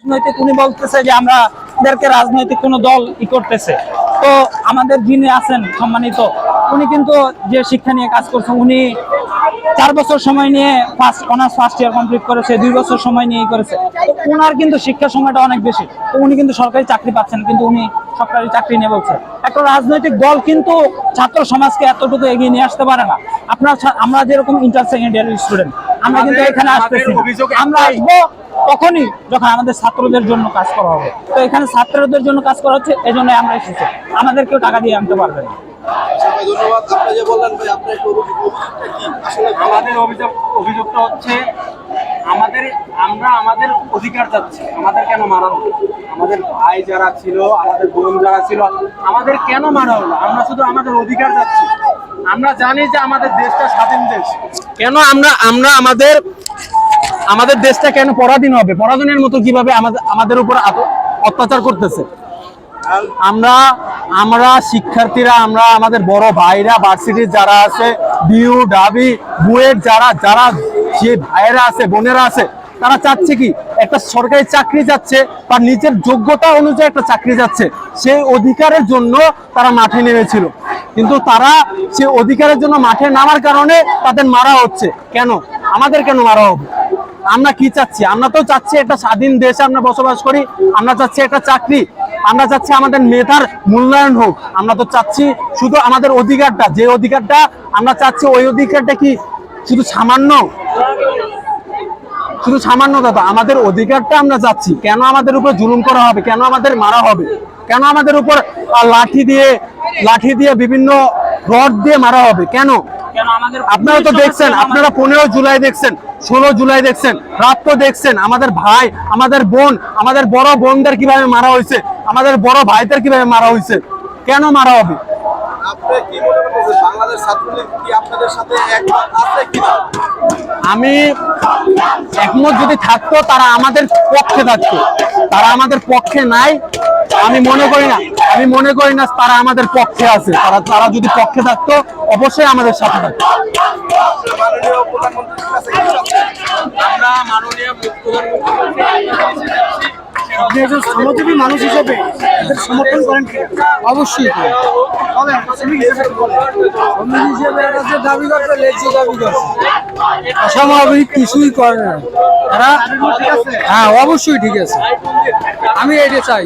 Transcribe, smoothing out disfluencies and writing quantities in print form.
রাজনৈতিক উনি বলতেছে যে আমাদেরকে রাজনৈতিক কোনো দল করতেছে। তো আমাদের যিনি আছেন সম্মানিত, উনি কিন্তু যে শিক্ষা নিয়ে কাজ করছেন, উনি 4 বছর সময় নিয়ে অনার্স ফার্স্ট ইয়ার কমপ্লিট করেছে, 2 বছর সময় নিয়ে করেছে। তো ওনার কিন্তু শিক্ষা সময়টা অনেক বেশি। তো উনি কিন্তু সরকারি চাকরি পাচ্ছেন, কিন্তু উনি সরকারি চাকরি নিয়ে বলছে। একটা রাজনৈতিক দল কিন্তু ছাত্র সমাজকে এতটুকু এগিয়ে নিয়ে আসতে পারে না। আমরা যেরকম ইন্টার সেকেন্ডারি স্টুডেন্ট, আমরা কিন্তু এখানে আসতেছি, আমরা আসবো তখনই যখন আমাদের ছাত্রদের জন্য কাজ করা হবে। তো এখানে ছাত্রদের জন্য কাজ করা হচ্ছে, এই জন্য আমরা এসেছি। আমাদেরকেও টাকা দিয়ে আনতে পারবেন না। ধন্যবাদ। আপনি যে বললেন ভাই, আপনার আমাদের অভিযোগটা হচ্ছে আমাদের অধিকার চাচ্ছি। আমাদের কেন মারা হলো? আমাদের ভাই যারা ছিল, আমাদের বোন যারা ছিল, আমাদের কেন মারা হলো? আমরা শুধু আমাদের অধিকার চাচ্ছি। আমরা জানি যে আমাদের দেশটা স্বাধীন দেশ, কেন আমরা আমাদের দেশটা কেন পরাধীন হবে? পরাধীনের মতো কিভাবে আমাদের উপর অত্যাচার করতেছে? আমরা শিক্ষার্থীরা, আমরা আমাদের বড় ভাইরা, ভার্সিটির যারা আছে, বিউ ডাবি বুয়েট যারা যে ভাইয়েরা আছে, বোনেরা আছে, তারা চাচ্ছে কি একটা সরকারি চাকরি যাচ্ছে, বা নিজের যোগ্যতা অনুযায়ী একটা চাকরি যাচ্ছে। সেই অধিকারের জন্য তারা মাঠে নেমেছিল, কিন্তু তারা সেই অধিকারের জন্য মাঠে নামার কারণে তাদের মারা হচ্ছে। কেন আমাদের কেন মারা হবে? আমরা কি চাচ্ছি? আমরা তো চাচ্ছি একটা স্বাধীন দেশে আমরা বসবাস করি। আমরা চাচ্ছি একটা চাকরি, আমরা চাচ্ছি আমাদের মেধার মূল্যায়ন হোক। আমরা তো চাচ্ছি শুধু আমাদের অধিকারটা, যে অধিকারটা আমরা চাচ্ছি, ওই অধিকারটা কি শুধু সামান্য দাদা? আমাদের অধিকারটা আমরা চাচ্ছি। কেন আমাদের উপর জুলুম করা হবে? কেন আমাদের মারা হবে? কেন আমাদের উপর লাঠি দিয়ে বিভিন্ন রড দিয়ে মারা হবে? কেন? আপনারা তো দেখছেন, আপনারা 15 জুলাই দেখছেন, 16 জুলাই দেখছেন, রাত তো দেখছেন। আমাদের ভাই, আমাদের বোন, আমাদের বড় বোনদের কিভাবে মারা হয়েছে, আমাদের বড় ভাইদের কিভাবে মারা হয়েছে। কেন মারা হবে? আপনি কি মনে করতেছেন, বাংলাদেশ ছাত্রলীগ কি আপনাদের সাথে একমত আছে কিনা? আমি একমত যদি থাকতো, তারা আমাদের পক্ষে থাকতো। তারা আমাদের পক্ষে নাই, আমি মনে করি না তারা আমাদের পক্ষে আছে। তারা যদি পক্ষে থাকতো, অবশ্যই আমাদের সাথে থাকতো। মাননীয় প্রধানমন্ত্রীর কাছে কি চাচ্ছেন? আমরা মাননীয় প্রধানমন্ত্রী আপনি একজন শ্রমজীবী মানুষ হিসেবে এদের সমর্থন করেন কি? অবশ্যই দাবি করতে লেগেছে, দাবি করছে অস্বাভাবিক কিছুই করে না তারা। হ্যাঁ, অবশ্যই ঠিক আছে, আমি এটা চাই।